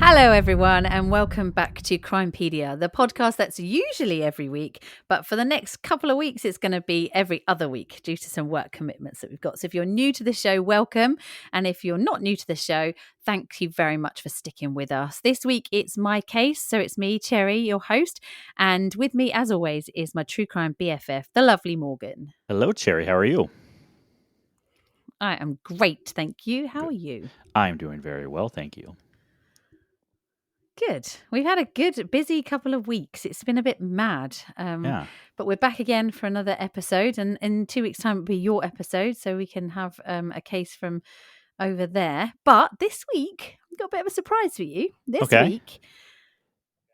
Hello everyone and welcome back to Crimepedia, the podcast that's usually every week, but for the next couple of weeks it's going to be every other week due to some work commitments that we've got. So if you're new to the show, welcome, and if you're not new to the show, thank you very much for sticking with us. This week it's my case, so it's me, Cherry, your host, and with me as always is my true crime BFF, the lovely Morgan. Hello Cherry, how are you? I am great, thank you. How are you? I'm doing very well, thank you. Good. We've had a good, busy couple of weeks. It's been a bit mad. But we're back again for another episode. And in 2 weeks' time, it'll be your episode. So we can have a case from over there. But this week, we've got a bit of a surprise for you. This week,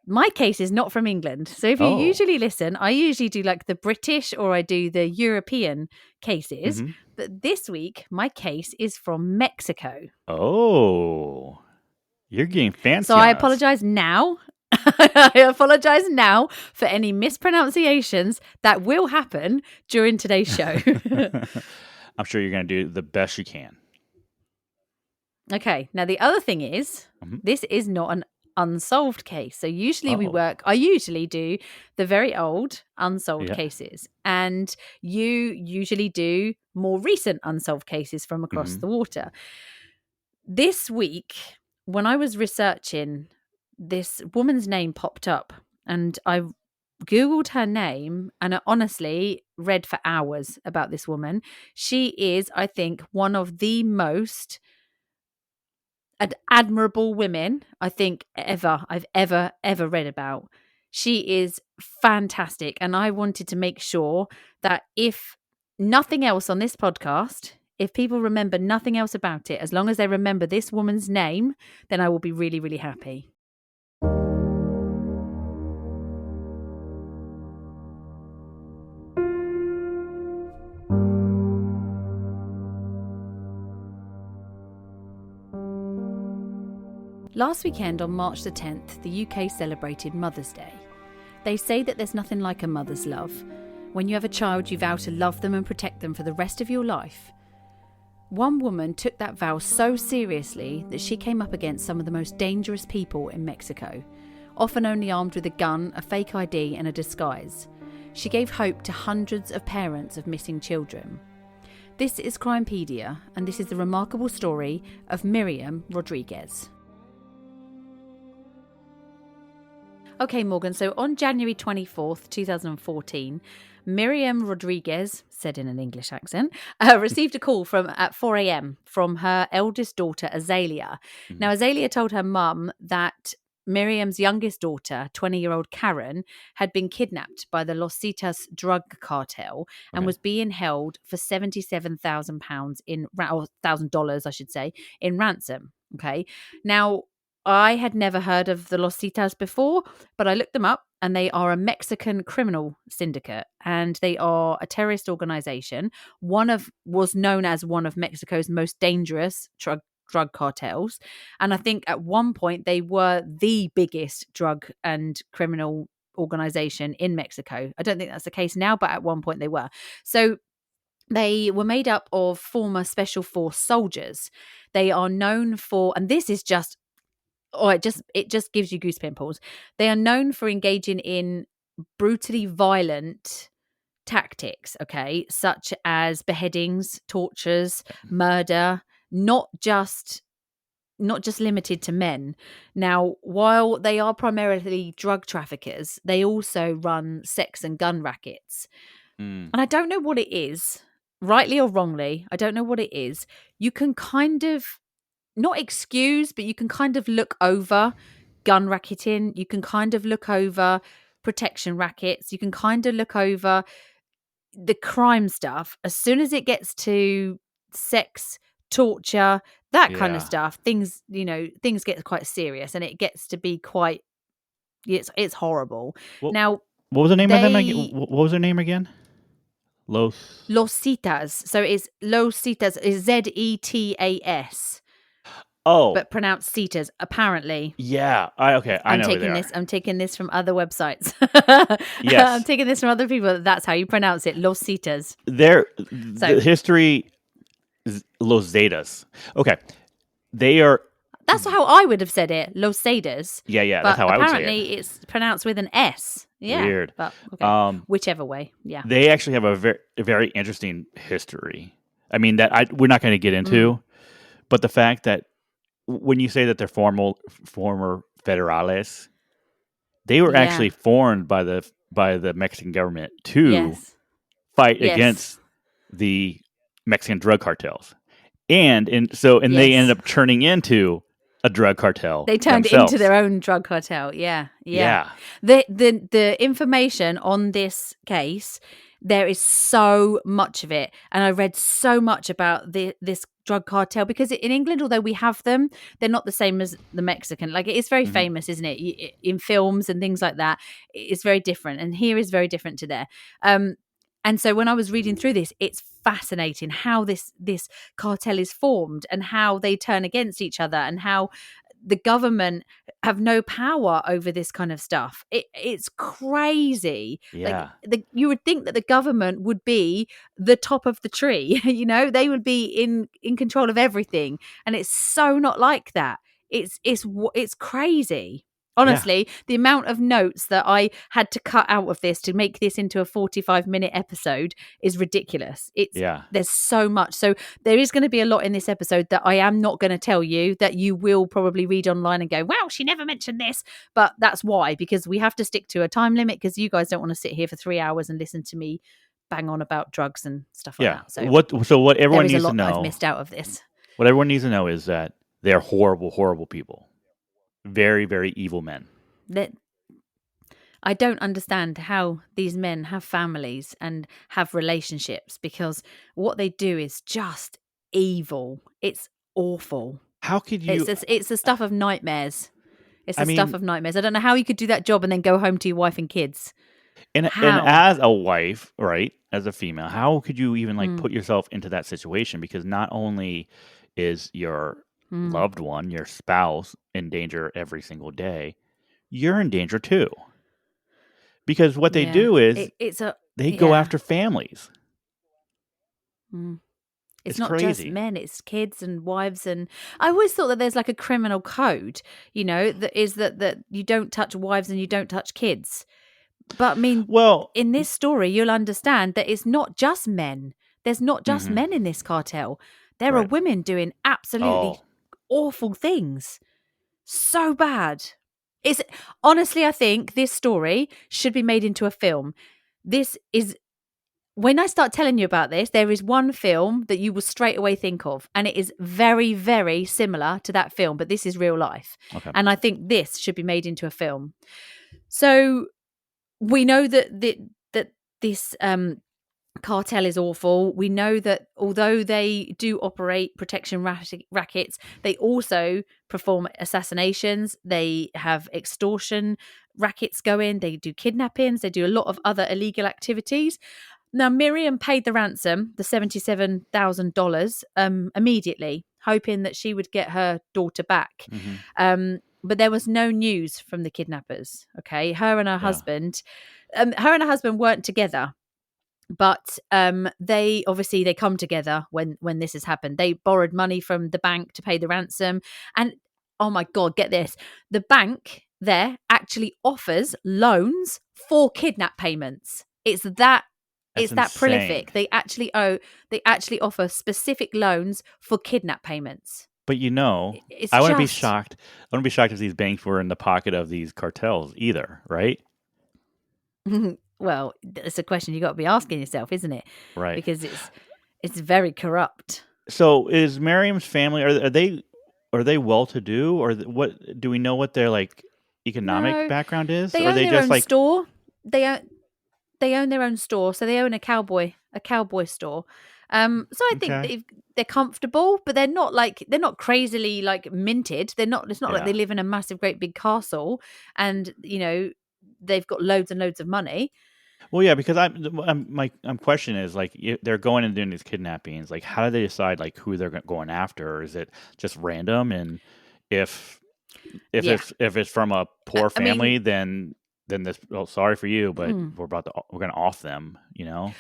my case is not from England. So if you usually listen, I usually do like the British or I do the European cases. Mm-hmm. But this week, my case is from Mexico. Oh, you're getting fancy. So I apologize now. I apologize now for any mispronunciations that will happen during today's show. I'm sure you're going to do the best you can. Okay. Now, the other thing is, this is not an unsolved case. So usually I usually do the very old unsolved cases. And you usually do more recent unsolved cases from across the water. This week, when I was researching, this woman's name popped up and I Googled her name and I honestly read for hours about this woman. She is, I think, one of the most admirable women I think I've ever read about. She is fantastic. And I wanted to make sure that if nothing else on this podcast, if people remember nothing else about it, as long as they remember this woman's name, then I will be really, really happy. Last weekend on March the 10th, the UK celebrated Mother's Day. They say that there's nothing like a mother's love. When you have a child, you vow to love them and protect them for the rest of your life. One woman took that vow so seriously that she came up against some of the most dangerous people in Mexico, often only armed with a gun, a fake ID and a disguise. She gave hope to hundreds of parents of missing children. This is Crimepedia, and this is the remarkable story of Miriam Rodriguez. Okay, Morgan, so on January 24th, 2014, Miriam Rodriguez, said in an English accent, received a call at 4 a.m. from her eldest daughter, Azalea. Mm-hmm. Now, Azalea told her mum that Miriam's youngest daughter, 20-year-old Karen, had been kidnapped by the Los Zetas drug cartel and was being held for £77,000 or $1,000, I should say, in ransom. Okay. Now, I had never heard of the Los Zetas before, but I looked them up and they are a Mexican criminal syndicate and they are a terrorist organization. Was known as one of Mexico's most dangerous drug cartels. And I think at one point they were the biggest drug and criminal organization in Mexico. I don't think that's the case now, but at one point they were. So they were made up of former special force soldiers. They are known for, and this is just, it just gives you goose pimples. They are known for engaging in brutally violent tactics, okay, such as beheadings, tortures, murder, not just limited to men. Now, while they are primarily drug traffickers, they also run sex and gun rackets. And I don't know what it is, rightly or wrongly, I don't know what it is. You can kind of not excuse, but you can kind of look over gun racketing. You can kind of look over protection rackets. You can kind of look over the crime stuff, as soon as it gets to sex, torture, that kind of Yeah. stuff, things get quite serious, and it gets to be quite. It's horrible. Well, Now what was the name of them again? they What was their name again? Los. Los Zetas, so it's Los Zetas is Zetas, Oh, but pronounced Cetas apparently. yeah. I I'm know who they taking are. this. I'm taking this from other websites. I'm Yes. taking this from other people. That's how you pronounce it, Los Zetas. The So history is Los Zetas. Okay. They are. that's how I would have said it, Los Zetas. Yeah. That's But how I would say it. apparently it's pronounced with an S. Yeah, Weird. but okay, whichever way. Yeah. They actually have a very interesting history. I mean, we're not going to get into, but the fact that when you say that they're former federales, they were Yeah. actually formed by the Mexican government to Yes. fight Yes. against the Mexican drug cartels, and they ended up turning into a drug cartel. They turned themselves. into their own drug cartel. Yeah. Yeah. The information on this case, there is so much of it, and I read so much about this drug cartel because in England, although we have them, they're not the same as the Mexican. Like, it's very famous, isn't it? In films and things like that, it's very different, and here is very different to there. And so when I was reading through this, it's fascinating how this cartel is formed and how they turn against each other and how the government have no power over this kind of stuff. It's crazy. Yeah. Like you would think that the government would be the top of the tree. They would be in control of everything, and it's so not like that. It's crazy. Honestly, the amount of notes that I had to cut out of this to make this into a 45-minute episode is ridiculous. There's so much. So there is going to be a lot in this episode that I am not going to tell you, that you will probably read online and go, wow, she never mentioned this. But that's why, because we have to stick to a time limit, because you guys don't want to sit here for 3 hours and listen to me bang on about drugs and stuff like that. So what everyone needs to know, I've missed out of this. What everyone needs to know is that they're horrible, horrible people. Very, very evil men. I don't understand how these men have families and have relationships, because what they do is just evil. It's awful. How could you? It's the stuff of nightmares. It's the stuff of nightmares. I don't know how you could do that job and then go home to your wife and kids. And as a wife, right, as a female, how could you even put yourself into that situation? Because not only is your loved one, your spouse, in danger every single day, you're in danger too. Because what they do is they go after families. It's not crazy. just men, it's kids and wives. And I always thought that there's like a criminal code, that is that you don't touch wives and you don't touch kids. But I mean, in this story, you'll understand that it's not just men. There's not just men in this cartel. There are women doing absolutely awful things. So bad. Honestly, I think this story should be made into a film. When I start telling you about this, there is one film that you will straight away think of, and it is very, very similar to that film, but this is real life. Okay. And I think this should be made into a film. So we know that this cartel is awful. We know that although they do operate protection rackets, they also perform assassinations. They have extortion rackets going. They do kidnappings. They do a lot of other illegal activities. Now, Miriam paid the ransom, the $77,000, immediately, hoping that she would get her daughter back. But there was no news from the kidnappers. Okay, her and her husband weren't together. But they come together when this has happened. They borrowed money from the bank to pay the ransom. And oh my God, get this. The bank there actually offers loans for kidnap payments. It's that prolific. They actually offer specific loans for kidnap payments. But I wouldn't be shocked. I wouldn't be shocked if these banks were in the pocket of these cartels either, right? Well, it's a question you got to be asking yourself, isn't it? Right. Because it's very corrupt. So, is Miriam's family are they well-to-do, or what? Do we know what their economic background is? They or own they their just own store. they own their own store, so they own a cowboy store. So I think Okay. they're comfortable, but they're not crazily like minted. They're not. It's not like they Yeah. live in a massive, great big castle, and they've got loads and loads of money. Well, yeah, because my question is like they're going and doing these kidnappings. Like, how do they decide like who they're going after? Or is it just random? And if Yeah, if it's from a poor I mean, family, then this. Well, sorry for you, but mm. we're gonna off them. You know.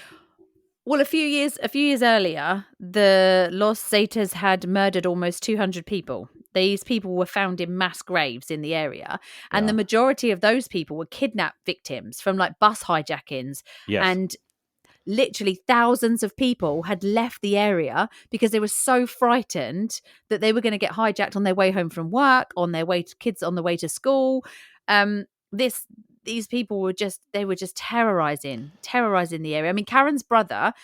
Well, a few years earlier, the Los Zetas had murdered almost 200 people. These people were found in mass graves in the area, and the Yeah. majority of those people were kidnapped victims from like bus hijackings. Yes. And literally thousands of people had left the area because they were so frightened that they were going to get hijacked on their way home from work, on their way to kids on the way to school. This These people were just terrorizing the area. I mean, Karen's brother,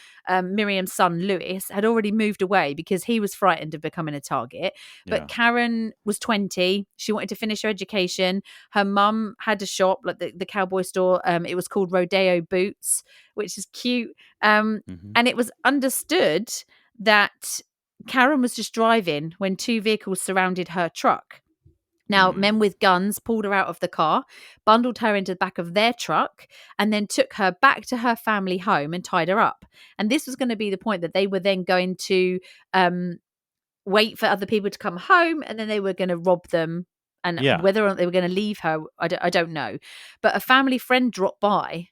Miriam's son Lewis, had already moved away because he was frightened of becoming a target. But Yeah. Karen was 20. She wanted to finish her education. Her mum had a shop, like the cowboy store. It was called Rodeo Boots, which is cute. Hmm. And it was understood that Karen was just driving when two vehicles surrounded her truck. Now, Mm. men with guns pulled her out of the car, bundled her into the back of their truck, and then took her back to her family home and tied her up. And this was going to be the point that they were then going to wait for other people to come home, and then they were going to rob them. And Yeah. whether or not they were going to leave her, I don't know. But a family friend dropped by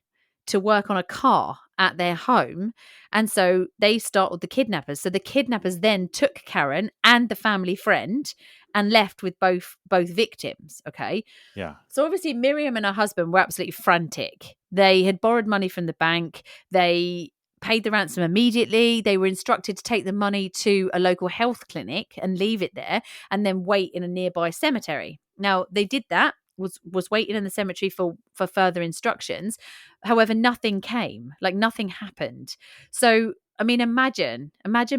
to work on a car at their home. And so they startled the kidnappers. So the kidnappers then took Karen and the family friend and left with both victims. Okay. Yeah. So obviously Miriam and her husband were absolutely frantic. They had borrowed money from the bank. They paid the ransom immediately. They were instructed to take the money to a local health clinic and leave it there and then wait in a nearby cemetery. Now, they did that, was waiting in the cemetery for further instructions. However, nothing came, like nothing happened. So, I mean, imagine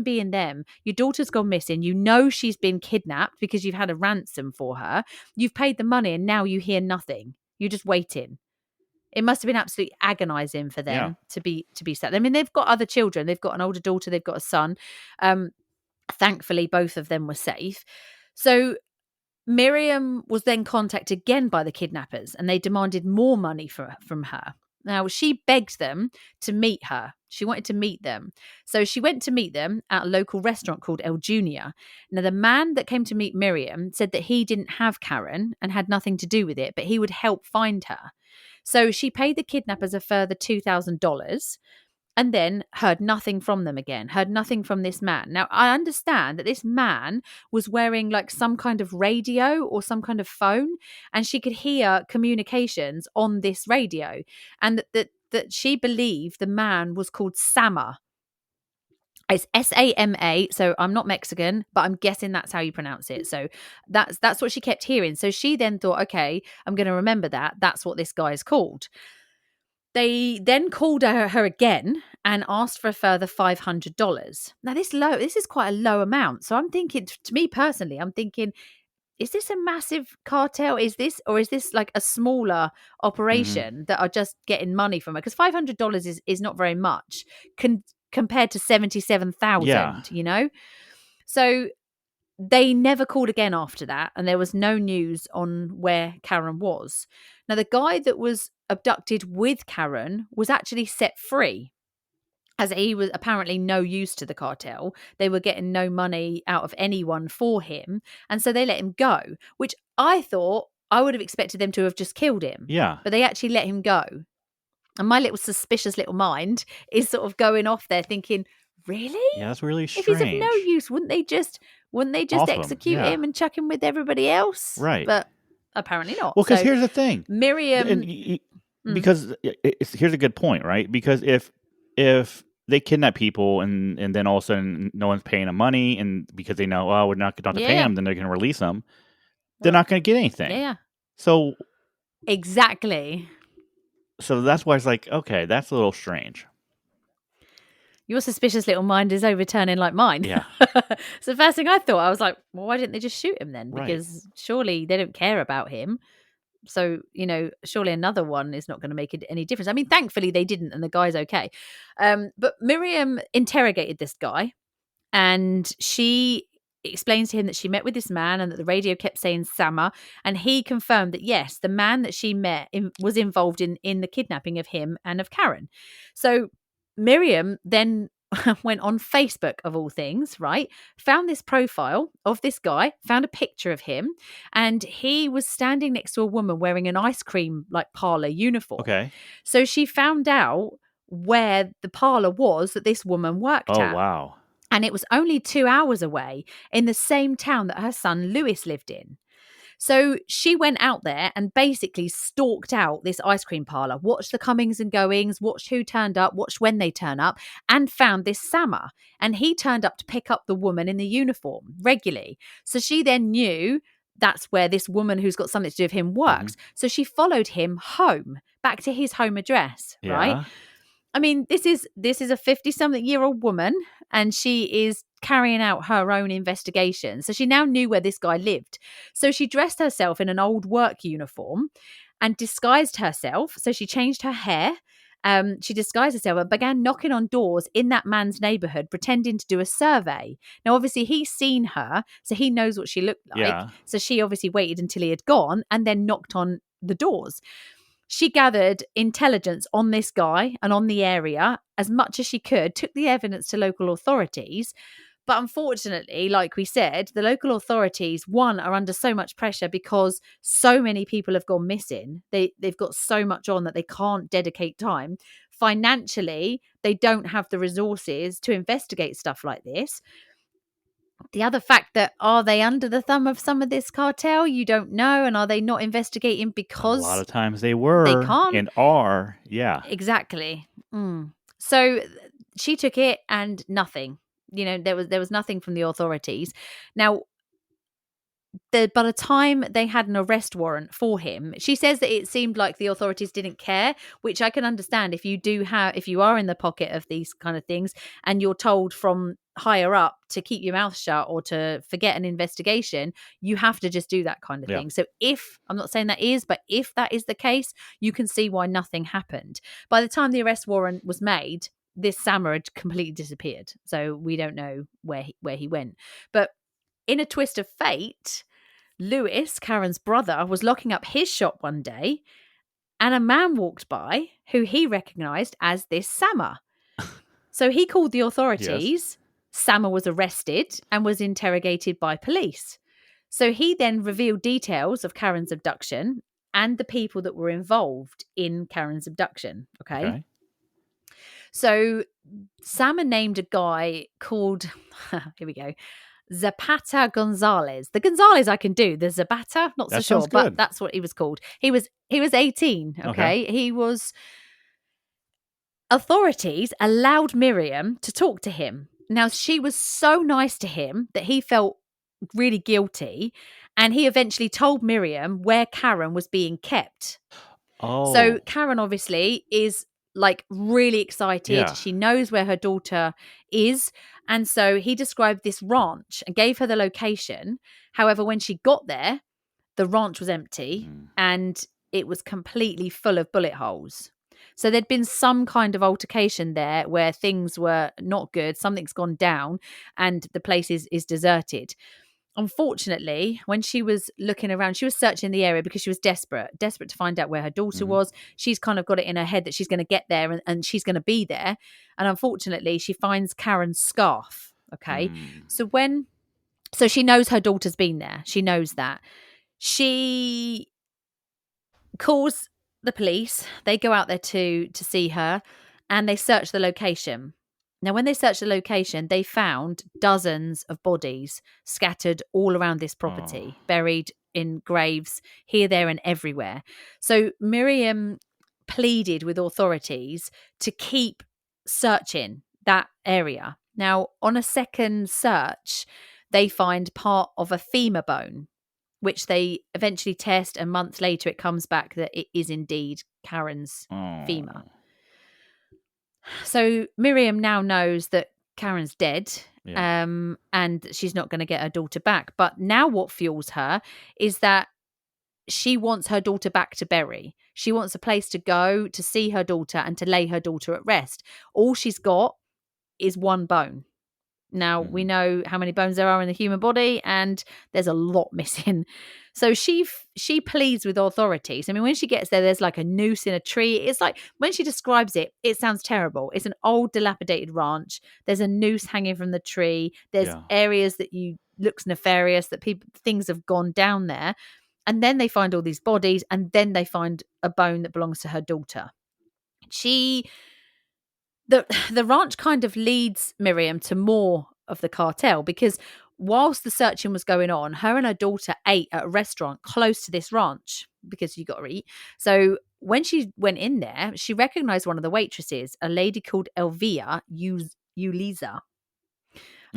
being them. Your daughter's gone missing. You know she's been kidnapped because you've had a ransom for her. You've paid the money and now you hear nothing. You're just waiting. It must have been absolutely agonizing for Yeah. them to be sad. I mean, they've got other children. They've got an older daughter. They've got a son. Thankfully, both of them were safe. So Miriam was then contacted again by the kidnappers, and they demanded more money from her. Now, she begged them to meet her. She wanted to meet them. So she went to meet them at a local restaurant called El Junior. Now, the man that came to meet Miriam said that he didn't have Karen and had nothing to do with it, but he would help find her. So she paid the kidnappers a further $2,000 and then heard nothing from them again, heard nothing from this man. Now, I understand that this man was wearing like some kind of radio or some kind of phone, and she could hear communications on this radio, and that she believed the man was called Sama. It's Sama. So I'm not Mexican, but I'm guessing that's how you pronounce it. So that's what she kept hearing. So she then thought, okay, I'm going to remember that. That's what this guy is called. They then called her again and asked for a further $500. Now, this is quite a low amount. So I'm thinking, to me personally, I'm thinking, is this a massive cartel? Is this like a smaller Hmm. operation that are just getting money from her? Because $500 is not very much compared to Yeah. 77,000, So they never called again after that, and there was no news on where Karen was. Now, the guy that was abducted with Karen was actually set free, as he was apparently no use to the cartel. They were getting no money out of anyone for him, and so they let him go, which I would have expected them to have just killed him, Yeah. but they actually let him go. And my little suspicious little mind is sort of going off there thinking, really? Yeah. That's really If he's of no strange. use, wouldn't they just Off them. execute Yeah. him and chuck him with everybody else? Right. But apparently not. Well, because So here's the thing, and Miriam, because here's a good point, right? Because if they kidnap people and then all of a sudden no one's paying them money, and because they know, oh, we're not going to pay yeah, them, then they're going to release them. They're not going to get anything. yeah, So exactly. that's why it's like, okay, that's a little strange. Your suspicious little mind is overturning like mine. Yeah. So the first thing I thought, I was like, well, why didn't they just shoot him then? Right. Because surely they don't care about him. So, surely another one is not going to make any difference. I mean, thankfully they didn't, and the guy's okay. But Miriam interrogated this guy, and she explains to him that she met with this man and that the radio kept saying Sama, and he confirmed that yes, the man that she met was involved in the kidnapping of him and of Karen. So Miriam then went on Facebook, of all things, right? Found this profile of this guy, found a picture of him, and he was standing next to a woman wearing an ice cream parlor uniform. Okay. So she found out where the parlor was that this woman worked at. Oh, wow. And it was only 2 hours away in the same town that her son Lewis lived in. So she went out there and basically stalked out this ice cream parlor, watched the comings and goings, watched who turned up, watched when they turn up, and found this Sama. And he turned up to pick up the woman in the uniform regularly. So she then knew that's where this woman who's got something to do with him works. So she followed him home, back to his home address, right? I mean, this is a 50-something-year-old woman, and she is carrying out her own investigation. So she now knew where this guy lived. So she dressed herself in an old work uniform and disguised herself. So she changed her hair. She disguised herself and began knocking on doors in that man's neighborhood, pretending to do a survey. Now, obviously, he's seen her, so he knows what she looked like. Yeah. So she obviously waited until he had gone and then knocked on the doors. She gathered intelligence on this guy and on the area as much as she could, took the evidence to local authorities. But unfortunately, like we said, the local authorities, one, are under so much pressure because so many people have gone missing. They've got so much on that they can't dedicate time. Financially, they don't have the resources to investigate stuff like this. The other fact that, are they under the thumb of some of this cartel? You don't know. And are they not investigating because a lot of times they were they can't and are? Yeah. Exactly. So she took it and nothing. There was nothing from the authorities. Now, by the time they had an arrest warrant for him, she says that it seemed like the authorities didn't care, which I can understand. If you are in the pocket of these kind of things and you're told from higher up to keep your mouth shut or to forget an investigation, you have to just do that kind of thing. So I'm not saying that is, but if that is the case, you can see why nothing happened. By the time the arrest warrant was made, this Sama had completely disappeared. So we don't know where he went. But in a twist of fate, Lewis, Karen's brother, was locking up his shop one day and a man walked by who he recognised as this Sama. So he called the authorities. Yes. Sama was arrested and was interrogated by police. So he then revealed details of Karen's abduction and the people that were involved in Karen's abduction. Okay. So Sama named a guy called, here we go, Zapata Gonzalez. The Gonzalez I can do. The Zapata, not so sure, but that's what he was called. He was 18. Okay. Authorities allowed Miriam to talk to him. Now, she was so nice to him that he felt really guilty, and he eventually told Miriam where Karen was being kept. So Karen obviously is really excited. Yeah. She knows where her daughter is. And so he described this ranch and gave her the location. However, when she got there, the ranch was empty and it was completely full of bullet holes. So there'd been some kind of altercation there where things were not good. Something's gone down and the place is deserted. Unfortunately, when she was looking around, she was searching the area because she was desperate to find out where her daughter was. She's kind of got it in her head that she's going to get there and she's going to be there. And unfortunately, she finds Karen's scarf. Okay. So she knows her daughter's been there. She knows that. She calls the police. They go out there to see her and they search the location. Now, when they searched the location, they found dozens of bodies scattered all around this property, buried in graves here, there, and everywhere. So Miriam pleaded with authorities to keep searching that area. Now, on a second search, they find part of a femur bone, which they eventually test, and months later it comes back that it is indeed Karen's femur. So Miriam now knows that Karen's dead, and she's not going to get her daughter back. But now what fuels her is that she wants her daughter back to bury. She wants a place to go to see her daughter and to lay her daughter at rest. All she's got is one bone. Now, we know how many bones there are in the human body, and there's a lot missing. So she pleads with authorities. I mean, when she gets there, there's like a noose in a tree. It's like, when she describes it, it sounds terrible. It's an old, dilapidated ranch. There's a noose hanging from the tree. There's areas that looks nefarious, that things have gone down there. And then they find all these bodies, and then they find a bone that belongs to her daughter. The ranch kind of leads Miriam to more of the cartel, because whilst the searching was going on, her and her daughter ate at a restaurant close to this ranch, because you got to eat. So when she went in there, she recognized one of the waitresses, a lady called Elvia Uliza.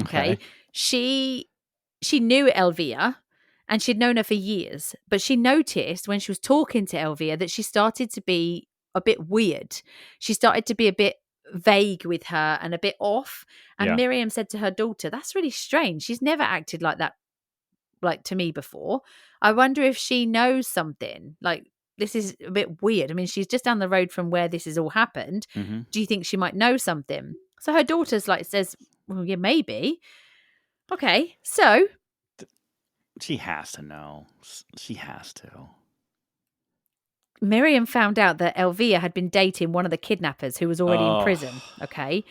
Okay. She knew Elvia, and she'd known her for years, but she noticed when she was talking to Elvia that she started to be a bit weird. She started to be a bit vague with her and a bit off. And Miriam said to her daughter, "That's really strange. She's never acted like that, like, to me before. I wonder if she knows something. Like, this is a bit weird. I mean, she's just down the road from where this has all happened. Do you think she might know something?" So her daughter's like, says, "Well, yeah, maybe." Okay, so she has to know. She has to. Miriam found out that Elvia had been dating one of the kidnappers who was already in prison. Okay.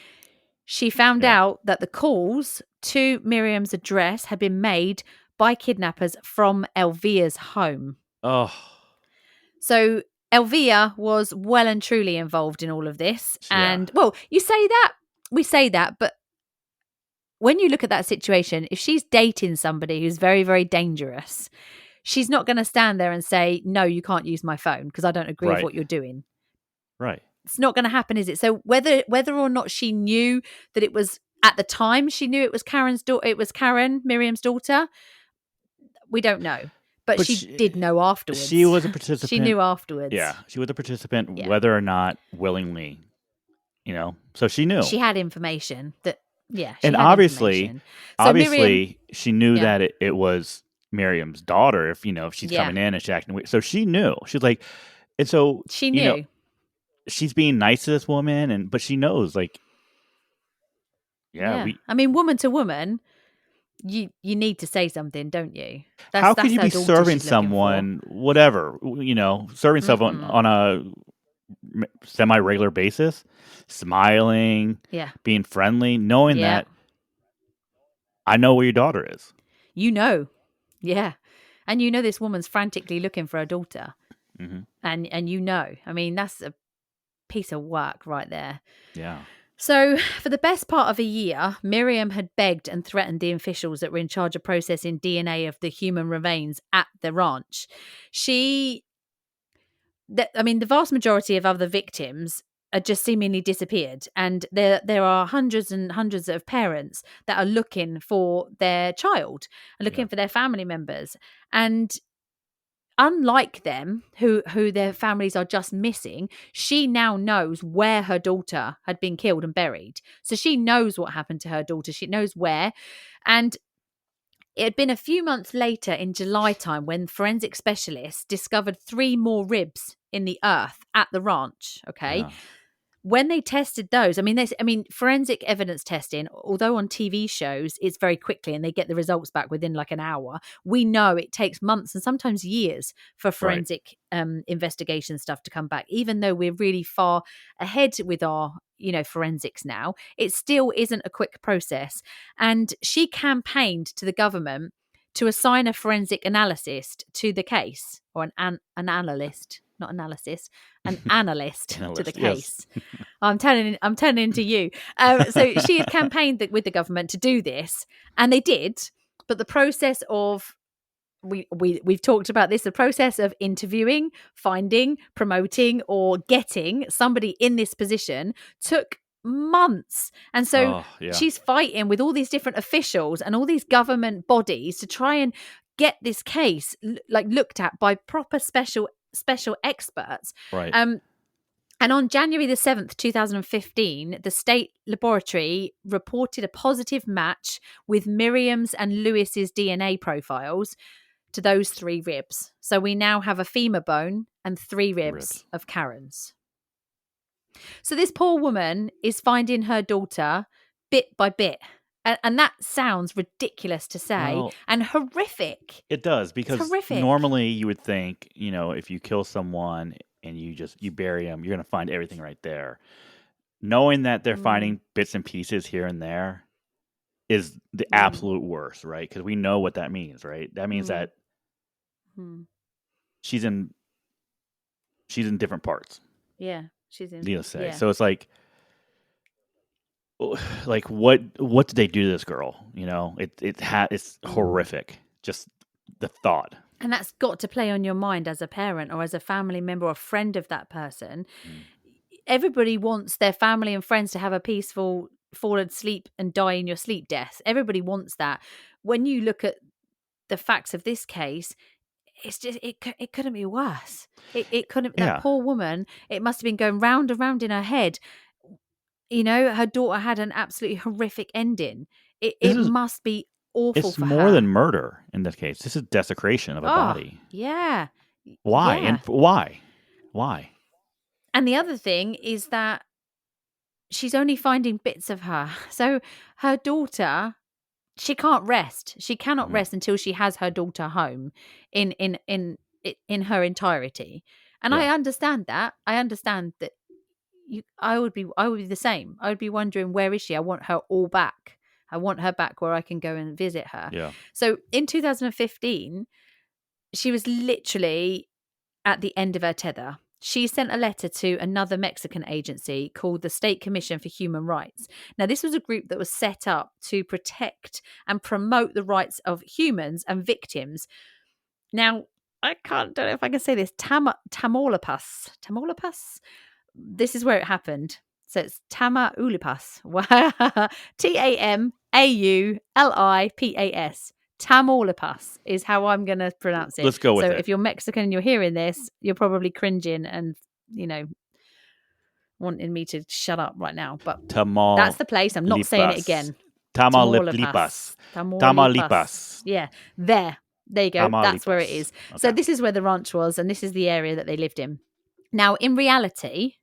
She found out that the calls to Miriam's address had been made by kidnappers from Elvia's home. Oh. So Elvia was well and truly involved in all of this. And, well, you say that, we say that, but when you look at that situation, if she's dating somebody who's very, very dangerous, she's not going to stand there and say, "No, you can't use my phone because I don't agree with what you're doing." Right. It's not going to happen, is it? So whether or not she knew that it was, at the time, she knew it was Karen, Miriam's daughter, we don't know. But she did know afterwards. She was a participant. She knew afterwards. Yeah, she was a participant, whether or not willingly, So she knew. She had information that, and obviously, Miriam, she knew that it was Miriam's daughter. If she's coming in and she's acting weird, so she knew. She's like, and so she knew. She's being nice to this woman, but she knows, like, I mean, woman to woman, you need to say something, don't you? How could you be serving someone, whatever, serving someone on a semi-regular basis, smiling, being friendly, knowing that I know where your daughter is. And this woman's frantically looking for her daughter, and I mean, that's a piece of work right there. Yeah. So for the best part of a year, Miriam had begged and threatened the officials that were in charge of processing DNA of the human remains at the ranch. The vast majority of other victims had just seemingly disappeared, and there are hundreds and hundreds of parents that are looking for their child, looking for their family members, and unlike them, who their families are just missing, she now knows where her daughter had been killed and buried. So she knows what happened to her daughter. She knows where. And it had been a few months later, in July time, when forensic specialists discovered 3 more ribs in the earth at the ranch. Okay. Yeah. When they tested those, forensic evidence testing, although on TV shows it's very quickly and they get the results back within like an hour, we know it takes months and sometimes years for forensic investigation stuff to come back. Even though we're really far ahead with our, forensics now, it still isn't a quick process. And she campaigned to the government to assign a forensic analyst to the case, or an analyst. Not analysis, an analyst to the case. Yes. I'm turning into you. So she had campaigned with the government to do this, and they did. But the process of we've talked about this, the process of interviewing, finding, promoting, or getting somebody in this position took months. And so she's fighting with all these different officials and all these government bodies to try and get this case looked at by proper special experts. Right. And on January the 7th, 2015, the state laboratory reported a positive match with Miriam's and Lewis's DNA profiles to those 3 ribs. So we now have a femur bone and 3 ribs of Karen's. So this poor woman is finding her daughter bit by bit. And that sounds ridiculous to say and horrific. It does, because it's horrific. Normally you would think, if you kill someone and you bury them, you're going to find everything right there. Knowing that they're finding bits and pieces here and there is the absolute worst, right? Because we know what that means, right? That means that she's in different parts. Yeah, she's in. Needless to say, so it's like what did they do to this girl? It's horrific. Just the thought. And that's got to play on your mind as a parent or as a family member or a friend of that person. Everybody wants their family and friends to have a peaceful fall asleep and die in your sleep death. Everybody wants that. When you look at the facts of this case, it's just it couldn't be worse. It couldn't. That poor woman, it must have been going round and round in her head. Her daughter had an absolutely horrific ending. It must be awful for her. It's more than murder in this case. This is desecration of a body. Yeah. Why? Yeah. And why? Why? And the other thing is that she's only finding bits of her. So her daughter, she can't rest. She cannot rest until she has her daughter home in her entirety. And I understand that. I understand that I would be the same. I would be wondering, where is she? I want her all back. I want her back where I can go and visit her. Yeah. So in 2015, she was literally at the end of her tether. She sent a letter to another Mexican agency called the State Commission for Human Rights. Now, this was a group that was set up to protect and promote the rights of humans and victims. Now, don't know if I can say this, Tamaulipas. This is where it happened. So it's Tamaulipas. Tamaulipas. Tamaulipas is how I'm going to pronounce it. Let's go with it. So if you're Mexican and you're hearing this, you're probably cringing and, wanting me to shut up right now. But that's the place. I'm not saying it again. Tamaulipas. Yeah, there you go. That's where it is. Okay. So this is where the ranch was, and this is the area that they lived in. Now, in reality,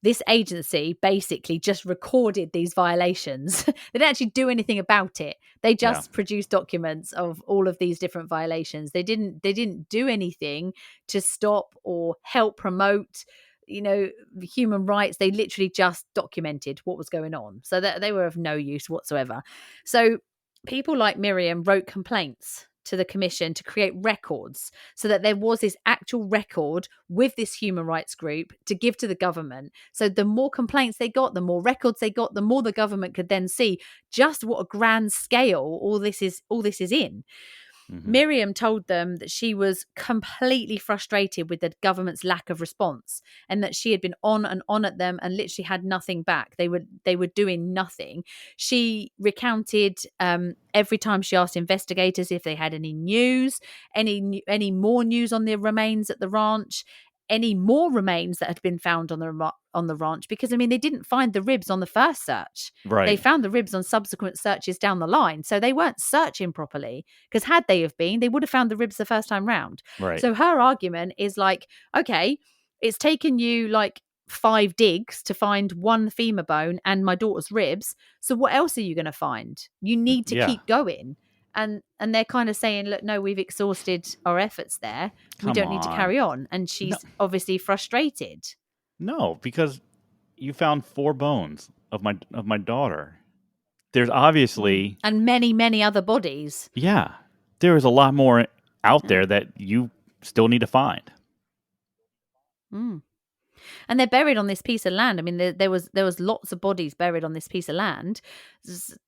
this agency basically just recorded these violations. They didn't actually do anything about it. They just produced documents of all of these different violations. They didn't do anything to stop or help promote, human rights. They literally just documented what was going on. So that they were of no use whatsoever. So people like Miriam wrote complaints to the commission to create records so that there was this actual record with this human rights group to give to the government. So the more complaints they got, the more records they got, the more the government could then see just what a grand scale all this is in. Miriam told them that she was completely frustrated with the government's lack of response and that she had been on and on at them and literally had nothing back. They were doing nothing. She recounted every time she asked investigators if they had any news, any more news on the remains at the ranch, any more remains that had been found on the ranch, because they didn't find the ribs on the first search. Right. They found the ribs on subsequent searches down the line, so they weren't searching properly, because had they have been, they would have found the ribs the first time round. Right. So her argument is like, okay, it's taken you like 5 digs to find one femur bone and my daughter's ribs, so what else are you going to find? You need to keep going. And they're kind of saying, look, no, we've exhausted our efforts there. We don't need to carry on. And she's obviously frustrated. No, because you found 4 bones of my daughter. There's obviously... And many, many other bodies. Yeah. There is a lot more out there that you still need to find. And they're buried on this piece of land. There was lots of bodies buried on this piece of land.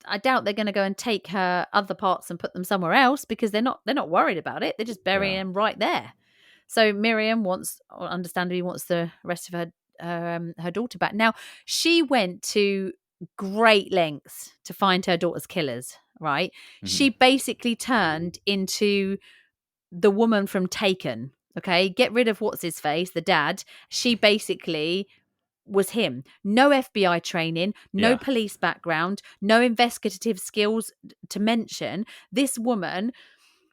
I doubt they're going to go and take her other parts and put them somewhere else, because they're not worried about it. They're just burying them right there. So Miriam understandably wants the rest of her daughter back. Now, she went to great lengths to find her daughter's killers, right? She basically turned into the woman from Taken. Okay, get rid of what's his face, the dad. She basically was him. No FBI training, no police background, no investigative skills to mention. This woman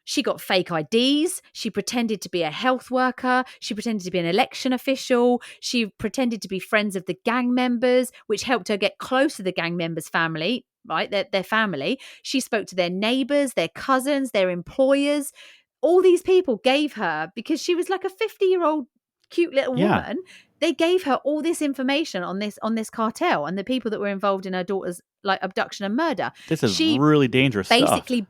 She got fake IDs. She pretended to be a health worker. She pretended to be an election official. She pretended to be friends of the gang members, which helped her get close to the gang members' family, right? Their family. She spoke to their neighbors, their cousins, their employers. All these people gave her, because she was like a 50-year-old cute little woman, they gave her all this information on this cartel and the people that were involved in her daughter's like abduction and murder. This is She really dangerous basically stuff.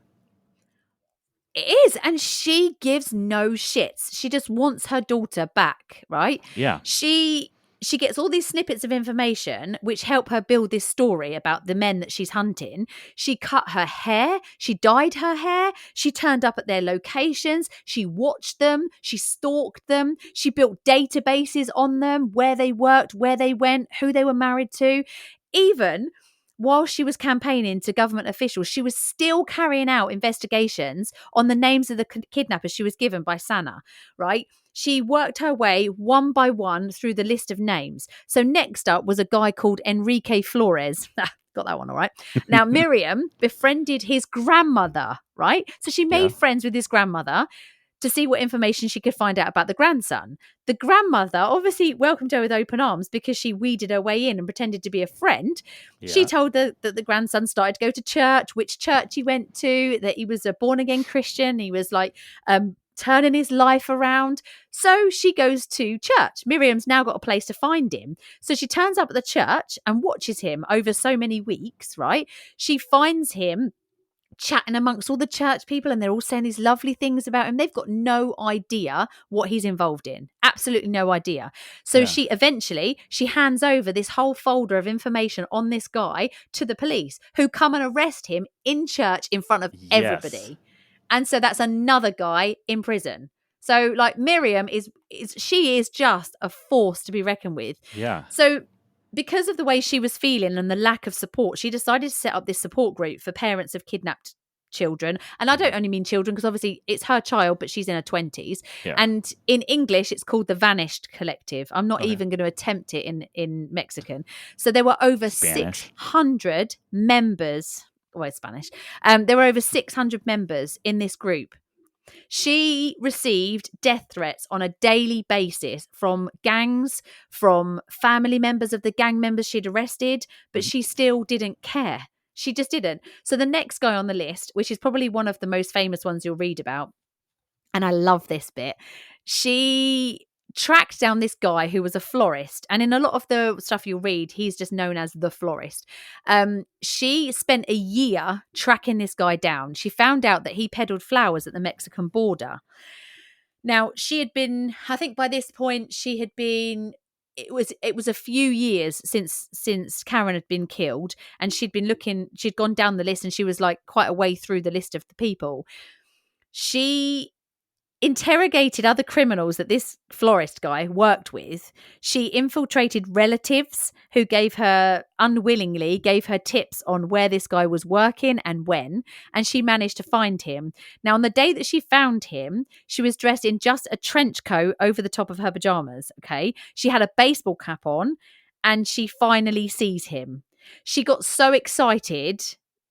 It is, and she gives no shits. She just wants her daughter back, right? Yeah. She gets all these snippets of information which help her build this story about the men that she's hunting. She cut her hair, she dyed her hair, she turned up at their locations, she watched them, she stalked them, she built databases on them, where they worked, where they went, who they were married to. Even while she was campaigning to government officials, she was still carrying out investigations on the names of the kidnappers she was given by Sana, right? She worked her way one by one through the list of names. So next up was a guy called Enrique Flores. Got that one all right. Now, Miriam befriended his grandmother, right? So she made friends with his grandmother to see what information she could find out about the grandson. The grandmother obviously welcomed her with open arms because she weeded her way in and pretended to be a friend. Yeah. She told her that the grandson started to go to church, which church he went to, that he was a born-again Christian. He was like turning his life around. So she goes to church. Miriam's now got a place to find him. So she turns up at the church and watches him over so many weeks, right? She finds him chatting amongst all the church people, and they're all saying these lovely things about him. They've got no idea what he's involved in. Absolutely no idea. So she hands over this whole folder of information on this guy to the police, who come and arrest him in church in front of everybody. And so that's another guy in prison. So like Miriam is just a force to be reckoned with. Yeah. So because of the way she was feeling and the lack of support, she decided to set up this support group for parents of kidnapped children. And I don't only mean children, because obviously it's her child, but she's in her 20s. Yeah. And in English, it's called the Vanished Collective. I'm not even going to attempt it in Mexican. So there were over 600 members. Well, it's Spanish. There were over 600 members in this group. She received death threats on a daily basis from gangs, from family members of the gang members she'd arrested, but she still didn't care. She just didn't. So the next guy on the list, which is probably one of the most famous ones you'll read about, and I love this bit, she tracked down this guy who was a florist, and in a lot of the stuff you'll read, he's just known as the florist. She spent a year tracking this guy down. She found out that he peddled flowers at the Mexican border. Now, she had been, I think by this point she had been, it was a few years since Karen had been killed, and she'd gone down the list, and she was like quite a way through the list of the people. She interrogated other criminals that this florist guy worked with. She infiltrated relatives who unwillingly gave her tips on where this guy was working and when, and she managed to find him. Now, on the day that she found him, she was dressed in just a trench coat over the top of her pajamas, okay? She had a baseball cap on, and she finally sees him. She got so excited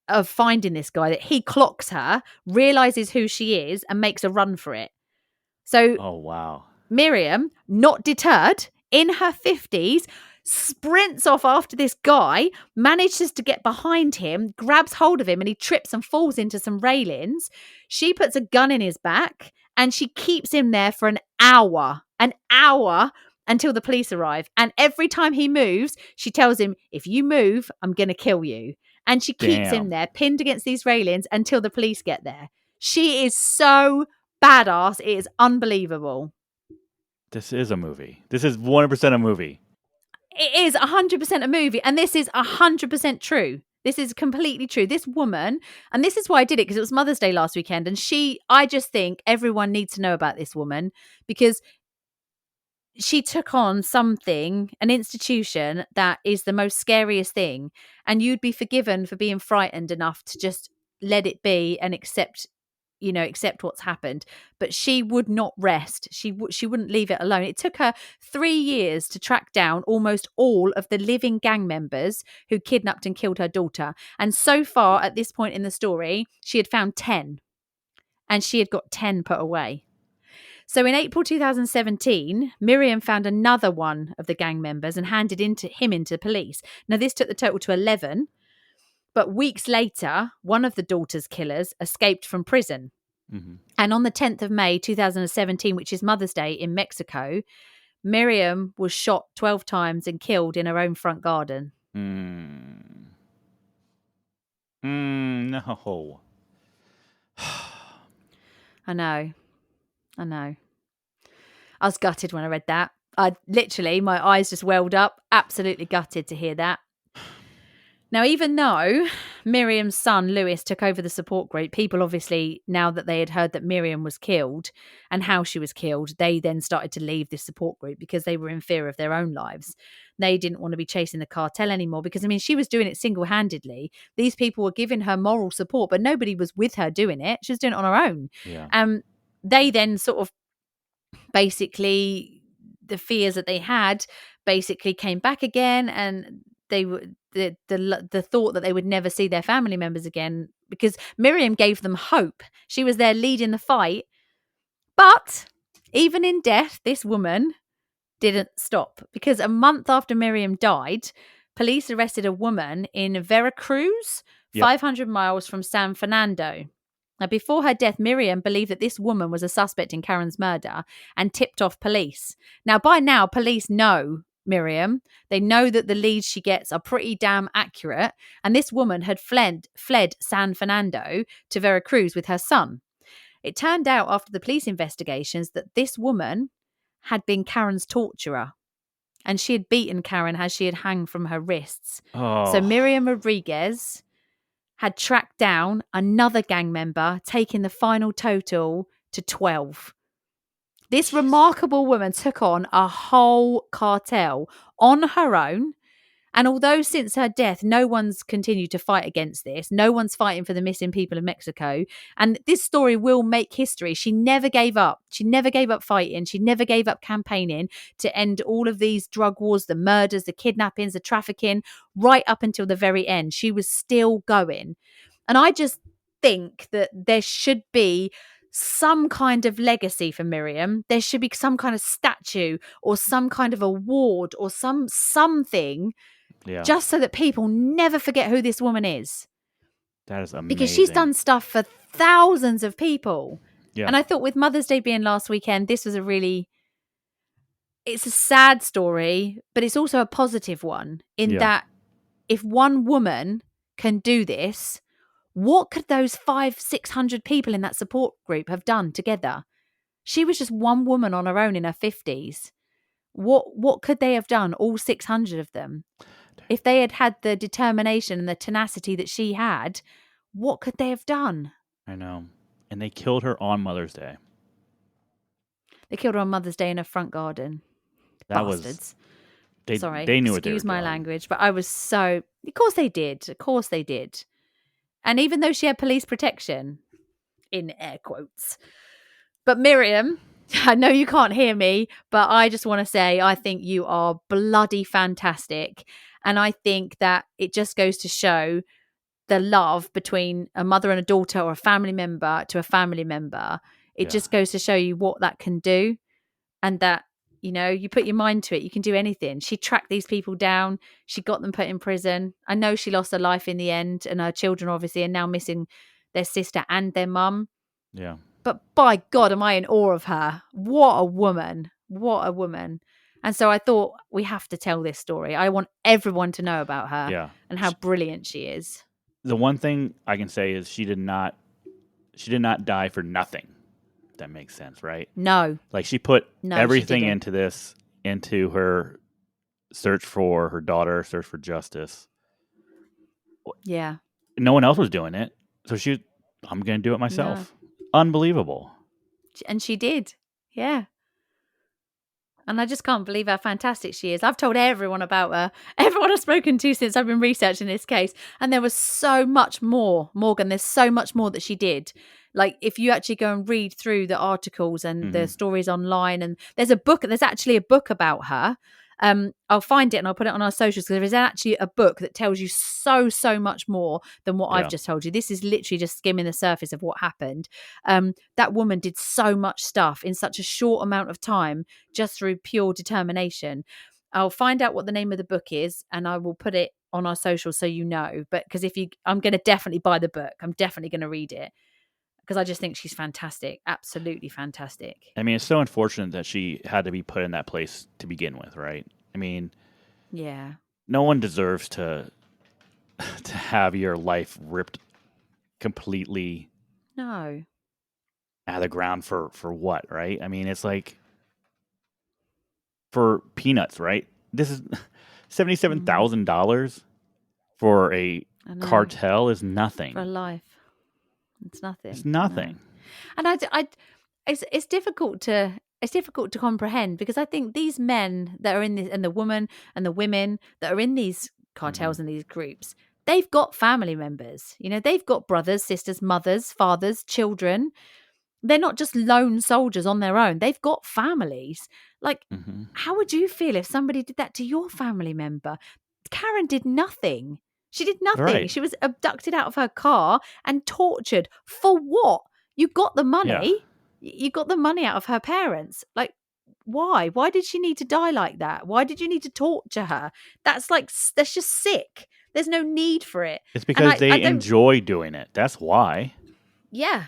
of finding this guy that he clocks her, realizes who she is, and makes a run for it. So, oh wow, Miriam, not deterred, in her 50s, sprints off after this guy, manages to get behind him, grabs hold of him, and he trips and falls into some railings. She puts a gun in his back, and she keeps him there for an hour until the police arrive. And every time he moves, she tells him, if you move, I'm going to kill you. And she keeps him there, pinned against these railings until the police get there. She is so badass. It is unbelievable. This is a movie. This is 100% a movie. It is 100% a movie. And this is 100% true. This is completely true. This woman, and this is why I did it, because it was Mother's Day last weekend. And I just think everyone needs to know about this woman, because she took on something, an institution that is the most scariest thing. And you'd be forgiven for being frightened enough to just let it be and accept what's happened. But she would not rest. She wouldn't leave it alone. It took her 3 years to track down almost all of the living gang members who kidnapped and killed her daughter. And so far, at this point in the story, she had found 10. and she had got 10 put away. So in April 2017, Miriam found another one of the gang members and handed him into police. Now, this took the total to 11, but weeks later, one of the daughter's killers escaped from prison. Mm-hmm. And on the 10th of May 2017, which is Mother's Day in Mexico, Miriam was shot 12 times and killed in her own front garden. No. I know. I was gutted when I read that. My eyes just welled up. Absolutely gutted to hear that. Now, even though Miriam's son, Lewis, took over the support group, people obviously, now that they had heard that Miriam was killed and how she was killed, they then started to leave this support group because they were in fear of their own lives. They didn't want to be chasing the cartel anymore because, she was doing it single-handedly. These people were giving her moral support, but nobody was with her doing it. She was doing it on her own. Yeah. They then sort of basically, the fears that they had basically came back again, and they were the thought that they would never see their family members again, because Miriam gave them hope. She was there leading the fight. But even in death, this woman didn't stop, because a month after Miriam died, police arrested a woman in Veracruz, 500 miles from San Fernando. Now, before her death, Miriam believed that this woman was a suspect in Karen's murder and tipped off police. Now, by now, police know Miriam. They know that the leads she gets are pretty damn accurate. And this woman had fled San Fernando to Veracruz with her son. It turned out after the police investigations that this woman had been Karen's torturer. And she had beaten Karen as she had hung from her wrists. Oh. So Miriam Rodriguez had tracked down another gang member, taking the final total to 12. This remarkable woman took on a whole cartel on her own. And although since her death, no one's continued to fight against this, no one's fighting for the missing people of Mexico. And this story will make history. She never gave up. She never gave up fighting. She never gave up campaigning to end all of these drug wars, the murders, the kidnappings, the trafficking, right up until the very end. She was still going. And I just think that there should be some kind of legacy for Miriam. There should be some kind of statue or some kind of award or something. Yeah. Just so that people never forget who this woman is. That is amazing. Because she's done stuff for thousands of people. Yeah. And I thought with Mother's Day being last weekend, this was it's a sad story, but it's also a positive one in that if one woman can do this, what could those 500-600 people in that support group have done together? She was just one woman on her own in her 50s. What could they have done, all 600 of them? If they had had the determination and the tenacity that she had, what could they have done? I know. And they killed her on Mother's Day. They killed her on Mother's Day in her front garden. That Bastards. Sorry, they knew what they were doing. Excuse my language, but I was so... Of course they did. Of course they did. And even though she had police protection, in air quotes. But Miriam... I know you can't hear me, but I just want to say I think you are bloody fantastic. And I think that it just goes to show the love between a mother and a daughter or a family member to a family member. It just goes to show you what that can do. And that, you put your mind to it, you can do anything. She tracked these people down. She got them put in prison. I know she lost her life in the end, and her children obviously are now missing their sister and their mum. Yeah. But by God, am I in awe of her. What a woman. What a woman. And so I thought we have to tell this story. I want everyone to know about her and how brilliant she is. The one thing I can say is she did not die for nothing. If that makes sense, right? No. Like she put everything into her search for her daughter, search for justice. Yeah. No one else was doing it. So I'm going to do it myself. No. Unbelievable. And she did. Yeah. And I just can't believe how fantastic she is. I've told everyone about her. Everyone I've spoken to since I've been researching this case. And there was so much more, Morgan. There's so much more that she did. Like if you actually go and read through the articles and the stories online, and there's actually a book about her. I'll find it and I'll put it on our socials, because there is actually a book that tells you so much more than what I've just told you. This is literally just skimming the surface of what happened. That woman did so much stuff in such a short amount of time, just through pure determination. I'll find out what the name of the book is and I will put it on our socials so you know. But because I'm going to definitely buy the book. I'm definitely going to read it, because I just think she's fantastic. Absolutely fantastic. I mean, it's so unfortunate that she had to be put in that place to begin with, right? I mean, yeah, no one deserves to have your life ripped completely no out of the ground for what, right? I mean, it's like for peanuts, right? This is $77,000 for a cartel is nothing. For a life, it's nothing. It's nothing. No. And it's difficult to comprehend, because I think these men that are in this, and the woman and the women that are in these cartels and these groups, they've got family members. You know, they've got brothers, sisters, mothers, fathers, children. They're not just lone soldiers on their own. They've got families. Like, how would you feel if somebody did that to your family member? Karen did nothing. She did nothing. Right. She was abducted out of her car and tortured. For what? You got the money. Yeah. You got the money out of her parents. Like, why? Why did she need to die like that? Why did you need to torture her? That's just sick. There's no need for it. It's because they enjoy doing it. That's why. Yeah.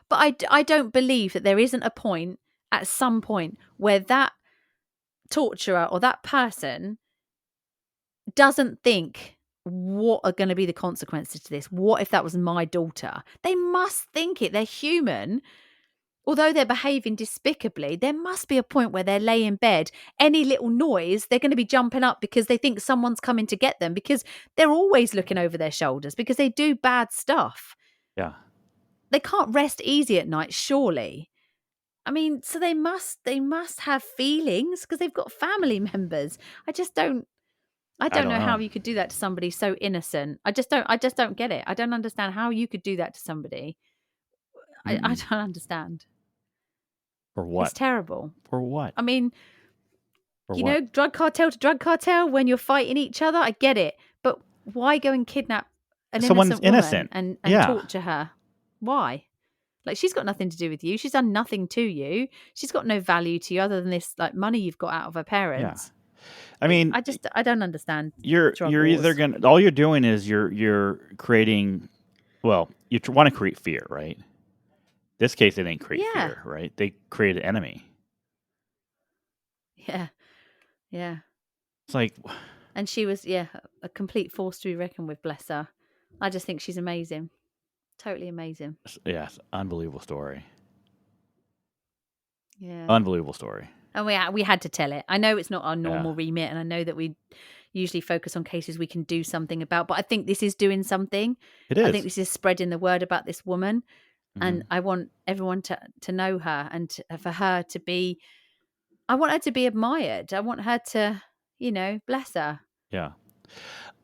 But I don't believe that there isn't a point, at some point, where that torturer or that person doesn't think, what are going to be the consequences to this? What if that was my daughter? They must think it. They're human. Although they're behaving despicably, there must be a point where they lay in bed, any little noise, they're going to be jumping up because they think someone's coming to get them, because they're always looking over their shoulders, because they do bad stuff. Yeah. They can't rest easy at night, surely. I mean, so they must have feelings, because they've got family members. I don't know how you could do that to somebody so innocent. I just don't get it. I don't understand how you could do that to somebody. I don't understand. For what? It's terrible. For what? I mean, know, drug cartel to drug cartel, when you're fighting each other, I get it. But why go and kidnap someone's innocent and torture her? Why? Like, she's got nothing to do with you. She's done nothing to you. She's got no value to you other than this, like, money you've got out of her parents. Yeah. I mean, I don't understand. You're either gonna, all you're doing is you're creating, well, you want to create fear, right? This case, they didn't create fear, right? They created an enemy. Yeah. Yeah. It's like, and she was, a complete force to be reckoned with, bless her. I just think she's amazing. Totally amazing. Yes, unbelievable story. Yeah. Unbelievable story. And we had to tell it. I know it's not our normal remit, and I know that we usually focus on cases we can do something about, but I think this is doing something. It is. I think this is spreading the word about this woman, and I want everyone to know her, and for her to be, I want her to be admired. I want her to, bless her. Yeah.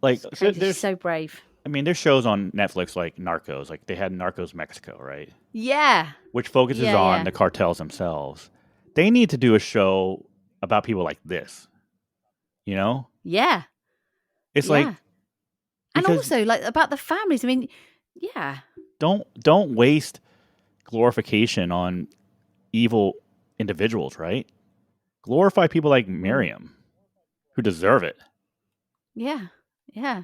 Like, she's so brave. I mean, there's shows on Netflix like Narcos. Like, they had Narcos Mexico, right? Yeah. Which focuses on the cartels themselves. They need to do a show about people like this. You know? Yeah. It's like, and also like about the families. I mean, Don't waste glorification on evil individuals, right? Glorify people like Miriam, who deserve it. Yeah. Yeah.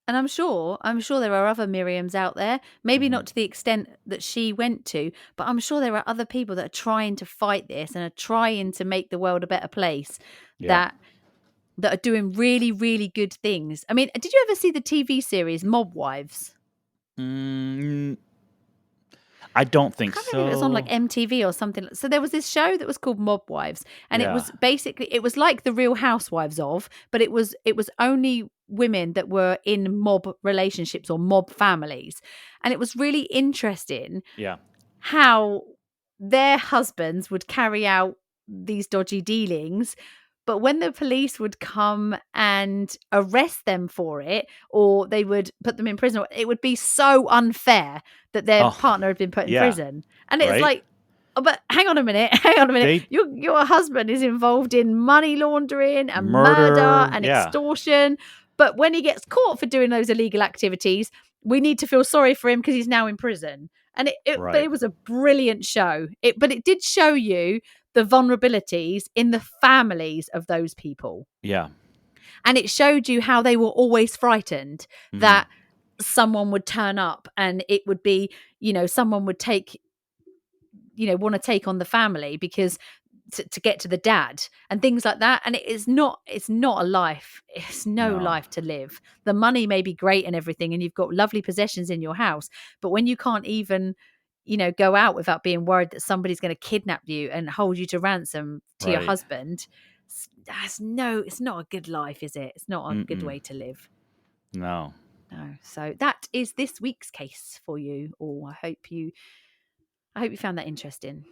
And I'm sure there are other Miriams out there, maybe not to the extent that she went to, but I'm sure there are other people that are trying to fight this and are trying to make the world a better place, that are doing really, really good things. I mean, did you ever see the TV series Mob Wives? I don't think so. It was on like MTV or something. So there was this show that was called Mob Wives, and it was basically, it was like the Real Housewives of, but it was only women that were in mob relationships or mob families, and it was really interesting. Yeah, how their husbands would carry out these dodgy dealings. But when the police would come and arrest them for it, or they would put them in prison, it would be so unfair that their partner had been put in prison. And it's like, but hang on a minute. Your husband is involved in money laundering and murder and extortion. But when he gets caught for doing those illegal activities, we need to feel sorry for him because he's now in prison. And but it was a brilliant show. But it did show you the vulnerabilities in the families of those people. Yeah. And it showed you how they were always frightened that someone would turn up and it would be, someone would want to take on the family because to get to the dad and things like that. And it's not a life. It's no life to live. The money may be great and everything, and you've got lovely possessions in your house, but when you can't even, go out without being worried that somebody's going to kidnap you and hold you to ransom to your husband, it's not a good life, is it? It's not a good way to live. No. So that is this week's case for you all. I hope you found that interesting.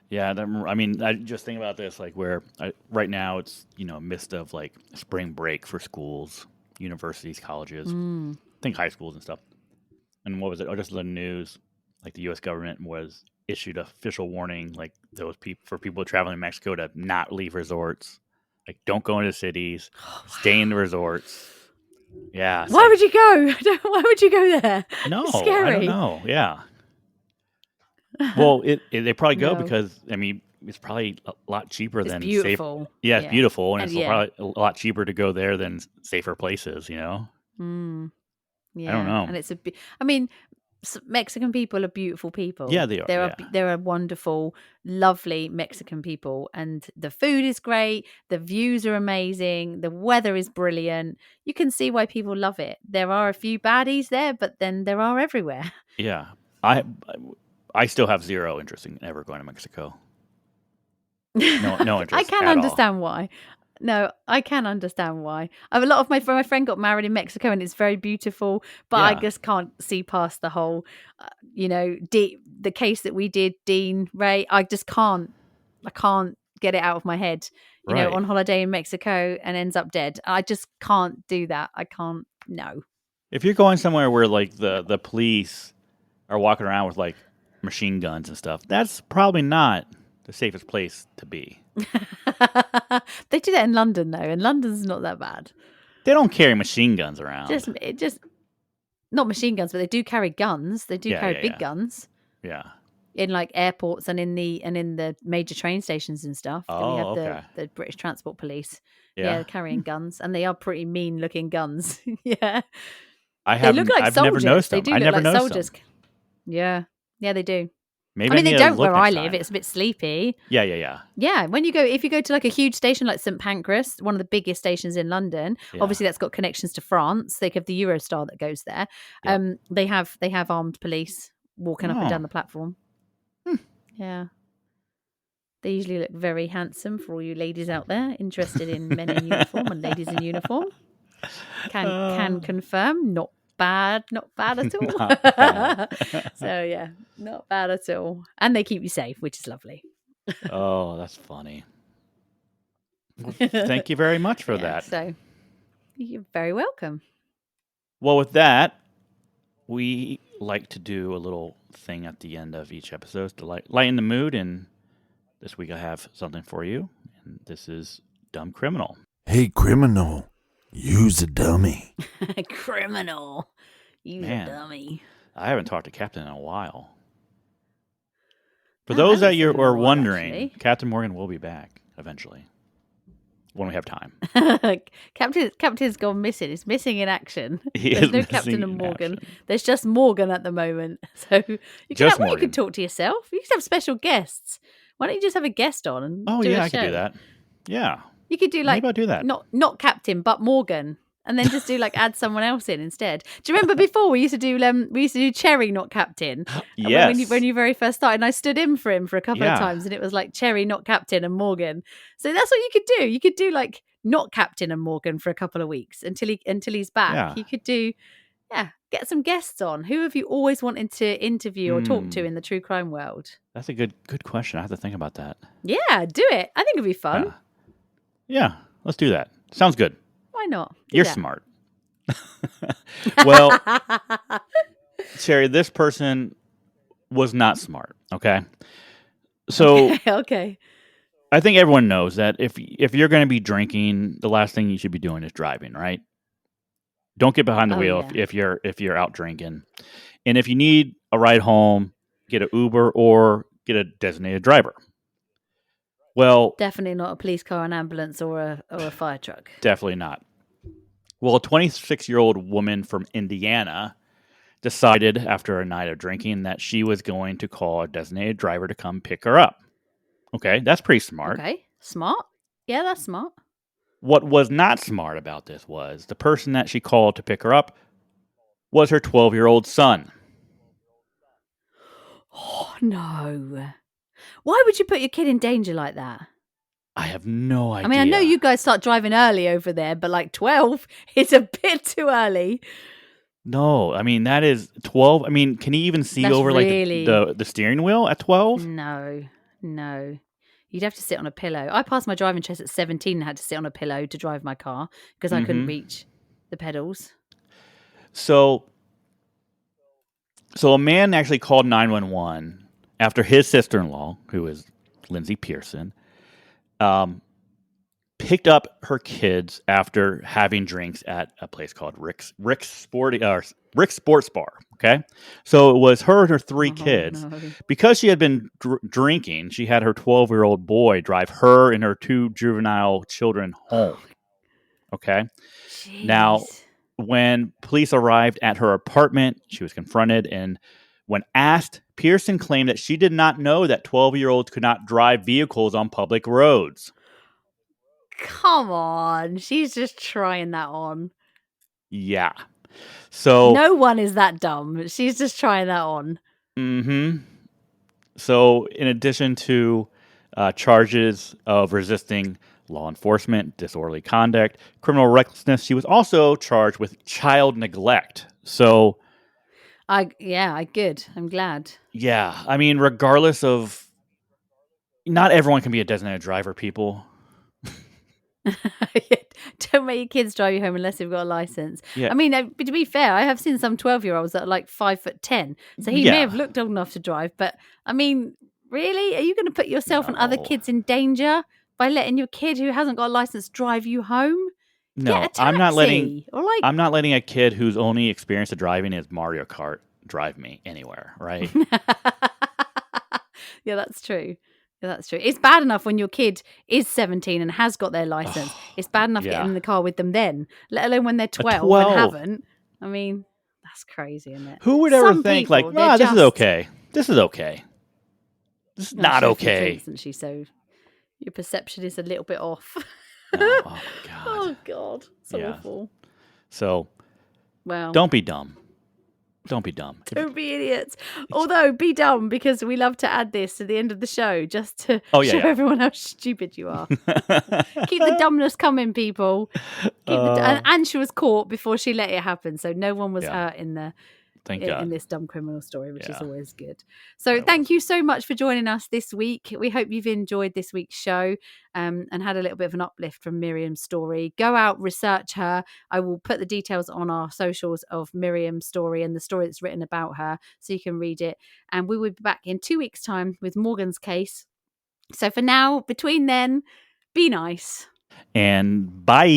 Yeah, I just think about this, like where right now it's midst of like spring break for schools, universities, colleges, I think high schools and stuff. And what was it? Oh, just the news, like the U.S. government was issued an official warning, like for people traveling to Mexico to not leave resorts, like don't go into cities, stay in the resorts. Yeah. Why would you go? Why would you go there? No, it's scary. I don't know. Yeah. Well, they probably go because it's probably a lot cheaper than beautiful. It's beautiful, and it's probably a lot cheaper to go there than safer places. Yeah. I don't know. And it's Mexican people are beautiful people. Yeah, they are. They're a wonderful, lovely Mexican people, and the food is great. The views are amazing. The weather is brilliant. You can see why people love it. There are a few baddies there, but then there are everywhere. Yeah, I still have zero interest in ever going to Mexico. No interest. I can understand why. No, I can understand why. A lot of my friend got married in Mexico, and it's very beautiful. But I just can't see past the whole, the case that we did, Dean Ray. I just can't. I can't get it out of my head. On holiday in Mexico and ends up dead. I just can't do that. I can't. No. If you're going somewhere where like the police are walking around with like machine guns and stuff, that's probably not the safest place to be. They do that in London, though, and London's not that bad. They don't carry machine guns around. Just not machine guns, but they do carry guns. They do carry big guns. Yeah. In like airports and in the major train stations and stuff. Oh, we have the British Transport Police. Yeah, carrying guns, and they are pretty mean-looking guns. Yeah. They look like soldiers. Never noticed them. They do look like soldiers. Them. Yeah, they do. Maybe they don't where I live. It's a bit sleepy. Yeah. Yeah, if you go to like a huge station like St Pancras, one of the biggest stations in London, obviously that's got connections to France. They have the Eurostar that goes there. Yeah. They have armed police walking up and down the platform. Yeah. They usually look very handsome for all you ladies out there interested in men in uniform and ladies in uniform. Can confirm, not bad at all. So yeah, not bad at all, and they keep you safe, which is lovely. Oh, that's funny. Well, thank you very much for that. So you're very welcome. Well, with that, we like to do a little thing at the end of each episode to lighten the mood, and this week I have something for you, and this is Dumb Criminal. Hey, criminal. You's a dummy. Criminal. You's a dummy. I haven't talked to Captain in a while. For those that you are wondering, actually, Captain Morgan will be back eventually when we have time. Captain's gone missing. He's missing in action. There's no Captain and Morgan. There's just Morgan at the moment. So you can talk to yourself. You can have special guests. Why don't you just have a guest on and I could do that. Yeah. You could do like, maybe I'll do that. Not Captain, but Morgan, and then just do like add someone else in instead. Do you remember before we used to do Cherry, not Captain? Yes. When you very first started, and I stood in for him for a couple of times, and it was like Cherry, not Captain, and Morgan. So that's what you could do. You could do like not Captain and Morgan for a couple of weeks until he's back. Yeah. You could do, get some guests on. Who have you always wanted to interview or talk to in the true crime world? That's a good question. I have to think about that. Yeah, do it. I think it'd be fun. Yeah, let's do that. Sounds good. Why not? You're smart. Well, Sherry, this person was not smart, okay? So Okay. I think everyone knows that if you're going to be drinking, the last thing you should be doing is driving, right? Don't get behind the Oh, wheel yeah. if you're out drinking. And if you need a ride home, get an Uber or get a designated driver. Well, Definitely not a police car, an ambulance, or a fire truck. definitely not. Well, a 26-year-old woman from Indiana decided after a night of drinking that she was going to call a designated driver to come pick her up. Okay, that's pretty smart. Okay. Smart. Yeah, that's smart. What was not smart about this was the person that she called to pick her up was her 12-year-old son. Oh, no. Why would you put your kid in danger like that? I have no idea. I mean, I know you guys start driving early over there, but like 12 is a bit too early. No, I mean, that is 12. I mean, can he even see That's over really... like the steering wheel at 12? No. You'd have to sit on a pillow. I passed my driving test at 17 and had to sit on a pillow to drive my car because I couldn't reach the pedals. So a man actually called 911 after his sister-in-law, who is Lindsay Pearson, picked up her kids after having drinks at a place called Rick's Sports Bar. Okay, so it was her and her three kids. No. Because she had been drinking, she had her 12-year-old boy drive her and her two juvenile children home. Okay, Jeez. now when police arrived at her apartment, she was confronted, and when asked, Pearson claimed that she did not know that 12-year-olds could not drive vehicles on public roads. Come on. She's just trying that on. Yeah. So no one is that dumb. She's just trying that on. So in addition to charges of resisting law enforcement, disorderly conduct, criminal recklessness, she was also charged with child neglect. So good. I'm glad. Yeah. I mean, regardless of, not everyone can be a designated driver, people. Don't make your kids drive you home unless you've got a license. Yeah. I mean, to be fair, I have seen some 12-year-olds that are like 5'10", so he may have looked old enough to drive. But I mean, really, are you going to put yourself and other kids in danger by letting your kid who hasn't got a license drive you home? No, Get a taxi. I'm not letting a kid whose only experience of driving is Mario Kart drive me anywhere, right? Yeah, that's true. It's bad enough when your kid is 17 and has got their license. It's bad enough getting in the car with them then, let alone when they're 12 and haven't. I mean, that's crazy, isn't it? Who would ever think like, this is okay. This is okay. This is not okay. Drinks, isn't she? So your perception is a little bit off. Oh, my God. Oh, God. So awful. So, well, don't be dumb. Don't be dumb. Don't be idiots. Although, be dumb, because we love to add this to the end of the show just to show everyone how stupid you are. Keep the dumbness coming, people. And she was caught before she let it happen, so no one was hurt in this dumb criminal story, which is always good. So thank you so much for joining us this week. We hope you've enjoyed this week's show and had a little bit of an uplift from Miriam's story. Go out, research her. I will put the details on our socials of Miriam's story and the story that's written about her so you can read it. And we will be back in 2 weeks' time with Morgan's case. So for now, between then, be nice. And bye.